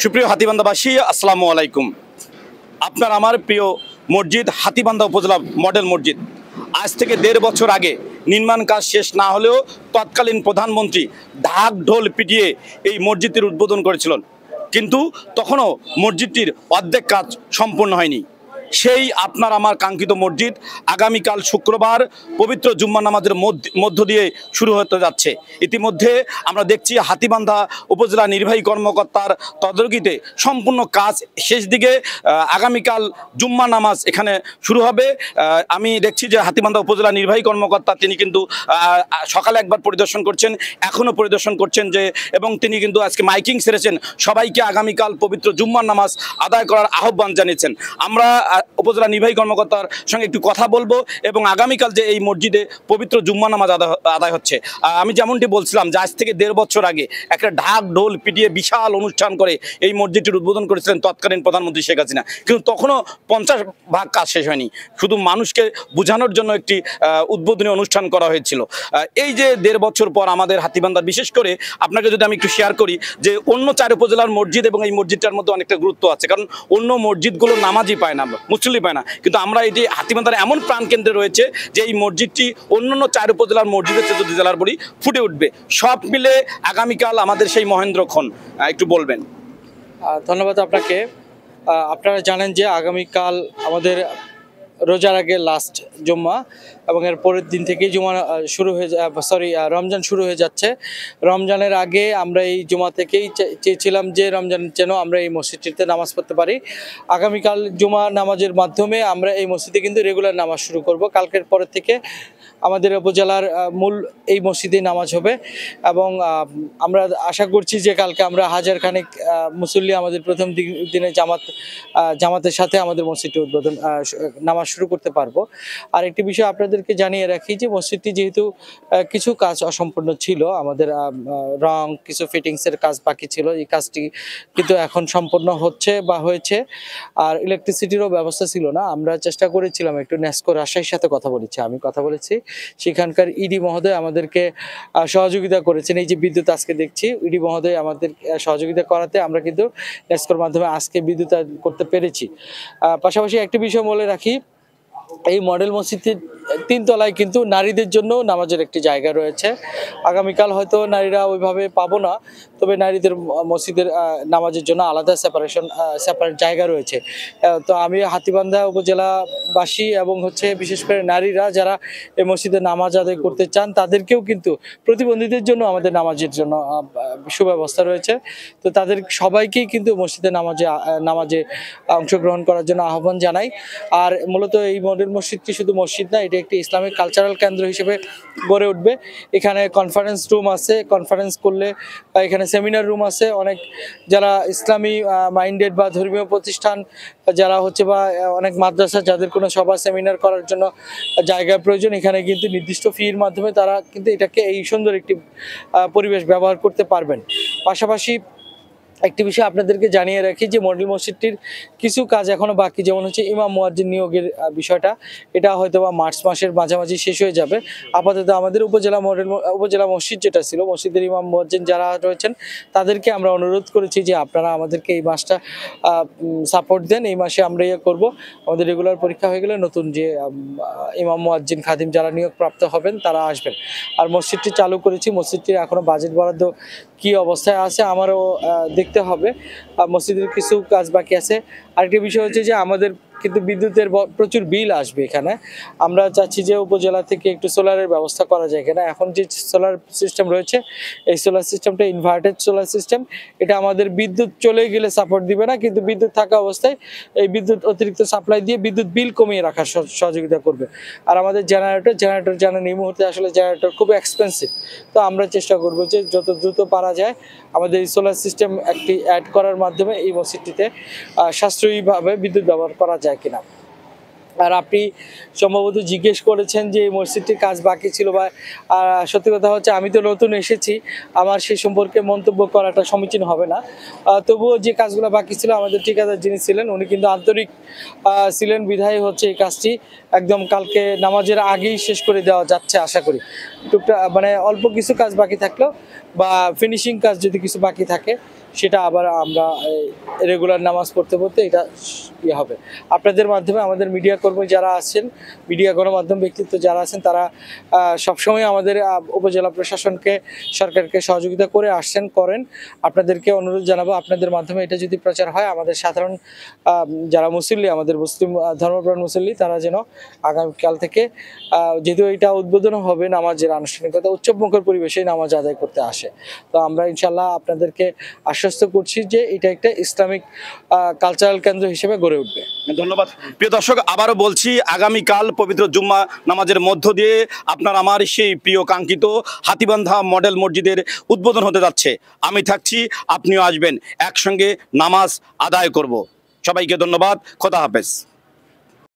সুপ্রিয় হাতীবান্ধাবাসী, আসসালামু আলাইকুম। আপনার আমার প্রিয় মসজিদ হাতীবান্ধা উপজেলা মডেল মসজিদ আজ থেকে 1.5 বছর আগে নির্মাণ কাজ শেষ না হলেও তৎকালীন প্রধানমন্ত্রী ঢাক ঢোল পিটিয়ে এই মসজিদটির উদ্বোধন করেছিলেন, কিন্তু তখনও মসজিদটির অর্ধেক কাজ সম্পূর্ণ হয়নি। সেই আপনার আমার কাঙ্ক্ষিত মসজিদ আগামীকাল শুক্রবার পবিত্র জুম্মা নামাজের মধ্য দিয়ে শুরু হতে যাচ্ছে। ইতিমধ্যে আমরা দেখছি হাতীবান্ধা উপজেলা নির্বাহী কর্মকর্তার তদারকিতে সম্পূর্ণ কাজ শেষ দিকে। আগামীকাল জুম্মা নামাজ এখানে শুরু হবে। আমি দেখছি যে হাতীবান্ধা উপজেলা নির্বাহী কর্মকর্তা তিনি কিন্তু সকালে একবার পরিদর্শন করছেন, এখনও পরিদর্শন করছেন এবং তিনি কিন্তু আজকে মাইকিং সেরেছেন, সবাইকে আগামীকাল পবিত্র জুম্মার নামাজ আদায় করার আহ্বান জানিয়েছেন। আমরা উপজেলা নির্বাহী কর্মকর্তার সঙ্গে একটু কথা বলবো এবং আগামীকাল যে এই মসজিদে পবিত্র জুম্মা নামাজ আদায় হচ্ছে, আমি যেমনটি বলছিলাম যে আজ থেকে 1.5 বছর আগে একটা ঢাক ঢোল পিটিয়ে বিশাল অনুষ্ঠান করে এই মসজিদটির উদ্বোধন করেছিলেন তৎকালীন প্রধানমন্ত্রী শেখ হাসিনা, কিন্তু তখনও 50% কাজ শেষ হয়নি। শুধু মানুষকে বোঝানোর জন্য একটি উদ্বোধনী অনুষ্ঠান করা হয়েছিল। এই যে 1.5 বছর পর আমাদের হাতীবান্ধার, বিশেষ করে আপনাকে যদি আমি একটু শেয়ার করি যে অন্য 4 উপজেলার মসজিদ এবং এই মসজিদটার মধ্যে অনেকটা গুরুত্ব আছে, কারণ অন্য মসজিদগুলো নামাজই পায় না, মুসল্লি পায় না, কিন্তু আমরা এটি হাতীবান্ধার এমন প্রাণকেন্দ্রে রয়েছে যে এই মসজিদটি অন্যান্য 4 উপজেলার মসজিদের চেয়ে যদি জেলার বলি ফুটে উঠবে। সব মিলে আগামীকাল আমাদের সেই মহেন্দ্রক্ষণ একটু বলবেন। ধন্যবাদ আপনাকে। আপনারা জানেন যে আগামীকাল আমাদের রোজার আগে লাস্ট জুম্মা এবং এর পরের দিন থেকেই জুমা শুরু হয়ে রমজান শুরু হয়ে যাচ্ছে। রমজানের আগে আমরা এই জুমা থেকেই চেয়েছিলাম যে রমজান যেন আমরা এই মসজিদটিতে নামাজ পড়তে পারি। আগামীকাল জুমা নামাজের মাধ্যমে আমরা এই মসজিদে কিন্তু রেগুলার নামাজ শুরু করব। কালকের পরের থেকে আমাদের উপজেলার মূল এই মসজিদে নামাজ হবে এবং আমরা আশা করছি যে কালকে আমরা 1000 খানেক মুসল্লি আমাদের প্রথম দিনে জামাতের সাথে আমাদের মসজিদটি উদ্বোধন নামাজ শুরু করতে পারবো। আর একটি বিষয় আপনাদেরকে জানিয়ে রাখি যে মসজিদটি যেহেতু কিছু কাজ অসম্পূর্ণ ছিল, আমাদের রং কিছু ফিটিংসের কাজ বাকি ছিল, এই কাজটি কিন্তু এখন সম্পূর্ণ হচ্ছে বা হয়েছে। আর ইলেকট্রিসিটিরও ব্যবস্থা ছিল না, আমরা চেষ্টা করেছিলাম, একটু নেসকো রাজশাহীর সাথে কথা বলেছি, সেখানকার ইডি মহোদয় আমাদেরকে সহযোগিতা করেছেন। এই যে বিদ্যুৎ আজকে দেখছি, ইডি মহোদয় আমাদের সহযোগিতা করাতে আমরা কিন্তু নেসকোর মাধ্যমে আজকে বিদ্যুৎ করতে পেরেছি। পাশাপাশি একটি বিষয় বলে রাখি, এই মডেল মসজিদের 3 তলায় কিন্তু নারীদের জন্য নামাজের একটি জায়গা রয়েছে। আগামীকাল হয়তো নারীরা ওইভাবে পাবো না, তবে নারীদের মসজিদের নামাজের জন্য আলাদা সেপারেট জায়গা রয়েছে। তো আমি হাতীবান্ধা উপজেলাবাসী এবং বিশেষ করে নারীরা যারা এই মসজিদে নামাজ আদায় করতে চান তাদেরকেও কিন্তু, প্রতিবন্ধীদের জন্য আমাদের নামাজের জন্য সুব্যবস্থা রয়েছে, তো তাদের সবাইকেই কিন্তু মসজিদে নামাজে অংশগ্রহণ করার জন্য আহ্বান জানাই। আর মূলত এই মডেল মসজিদটি শুধু মসজিদ না, এটা একটি ইসলামিক কালচারাল কেন্দ্র হিসেবে গড়ে উঠবে। এখানে কনফারেন্স রুম আছে, কনফারেন্স করলে এখানে সেমিনার রুম আছে, অনেক যারা ইসলামী মাইন্ডেড বা ধর্মীয় প্রতিষ্ঠান যারা বা অনেক মাদ্রাসা যাদের কোনো সভা সেমিনার করার জন্য জায়গার প্রয়োজন, এখানে কিন্তু নির্দিষ্ট ফির মাধ্যমে তারা কিন্তু এটাকে এই সুন্দর একটি পরিবেশ ব্যবহার করতে পারবেন। পাশাপাশি একটি বিষয় আপনাদেরকে জানিয়ে রাখি যে মডেল মসজিদটির কিছু কাজ এখনো বাকি, যেমন ইমাম মুয়াজ্জিন নিয়োগের বিষয়টা, এটা হয়তো বা মার্চ মাসের মাঝামাঝি শেষ হয়ে যাবে। আপাতত আমাদের উপজেলা মসজিদ যেটা ছিল, মসজিদের ইমাম মুয়াজ্জিন যারা রয়েছেন তাদেরকে আমরা অনুরোধ করেছি যে আপনারা আমাদেরকে এই মাসটা সাপোর্ট দেন, এই মাসে আমরা করব। আমাদের রেগুলার পরীক্ষা হয়ে গেলে নতুন যে ইমাম মুয়াজ্জিন খাদিম যারা নিয়োগপ্রাপ্ত হবেন তারা আসবেন। আর মসজিদটি চালু করেছি, মসজিদটির এখনো বাজেট বরাদ্দ কি অবস্থায় আছে আমারও দেখতে হবে, মসজিদের কিছু কাজ বাকি আছে। আরেকটি বিষয় যে আমাদের কিন্তু বিদ্যুতের প্রচুর বিল আসবে এখানে। আমরা চাচ্ছি যে উপজেলা থেকে একটু সোলারের ব্যবস্থা করা যায় কিনা। এখন যে সোলার সিস্টেম রয়েছে, এই সোলার সিস্টেমটা ইনভার্টেড সোলার সিস্টেম, এটা আমাদের বিদ্যুৎ চলে গেলে সাপোর্ট দিবে না, কিন্তু বিদ্যুৎ থাকা অবস্থায় এই বিদ্যুৎ অতিরিক্ত সাপ্লাই দিয়ে বিদ্যুৎ বিল কমিয়ে রাখার সহযোগিতা করবে। আর আমাদের জেনারেটর জানেন এই মুহূর্তে জেনারেটর খুব এক্সপেন্সিভ, তো আমরা চেষ্টা করবো যে যত দ্রুত পারা যায় আমাদের এই সোলার সিস্টেম একটি অ্যাড করার মাধ্যমে এই মসজিদটিতে সাশ্রয়ীভাবে বিদ্যুৎ ব্যবহার করা যায় কিনা। আর আপনি সম্ভবত জিজ্ঞেস করেছেন যে এই মসজিদটির কাজ বাকি ছিল, বা সত্যি কথা আমি তো নতুন এসেছি, আমার সেই সম্পর্কে মন্তব্য করাটা সমীচীন হবে না। তবুও যে কাজগুলো বাকি ছিল, আমাদের ঠিকাদার যিনি ছিলেন উনি কিন্তু আন্তরিক ছিলেন, বিধায় এই কাজটি একদম কালকে নামাজের আগেই শেষ করে দেওয়া যাচ্ছে আশা করি। টুকটাক অল্প কিছু কাজ বাকি থাকলেও বা ফিনিশিং কাজ যদি কিছু বাকি থাকে সেটা আবার আমরা রেগুলার নামাজ পড়তে পড়তে এটা ইয়ে হবে। আপনাদের মাধ্যমে আমাদের মিডিয়া কর্মী যারা আছেন, মিডিয়া গণমাধ্যম ব্যক্তিত্ব যারা আছেন, তারা সবসময় আমাদের উপজেলা প্রশাসনকে, সরকারকে সহযোগিতা করে আসছেন, করেন। আপনাদেরকে অনুরোধ জানাবো, আপনাদের মাধ্যমে এটা যদি প্রচার হয়, আমাদের সাধারণ যারা মুসল্লি, আমাদের মুসলিম ধর্মপ্রাণ মুসল্লি, তারা যেন আগামীকাল থেকে যেহেতু এটা উদ্বোধন হবে নামাজের আনুষ্ঠানিকতা, উৎসবমুখর পরিবেশে নামাজ আদায় করতে আসে। তো আমরা ইনশাল্লাহ আপনাদেরকে আশ্বস্ত করছি যে এটা একটা ইসলামিক কালচারাল কেন্দ্র হিসেবে গড়ে উঠবে। ধন্যবাদ। প্রিয় দর্শক, আবারও বলছি, আগামীকাল পবিত্র জুম্মা নামাজের মধ্য দিয়ে আপনার আমার সেই প্রিয় কাঙ্ক্ষিত হাতীবান্ধা মডেল মসজিদের উদ্বোধন হতে যাচ্ছে। আমি থাকছি, আপনিও আসবেন, একসঙ্গে নামাজ আদায় করব। সবাইকে ধন্যবাদ। খোদা হাফেজ।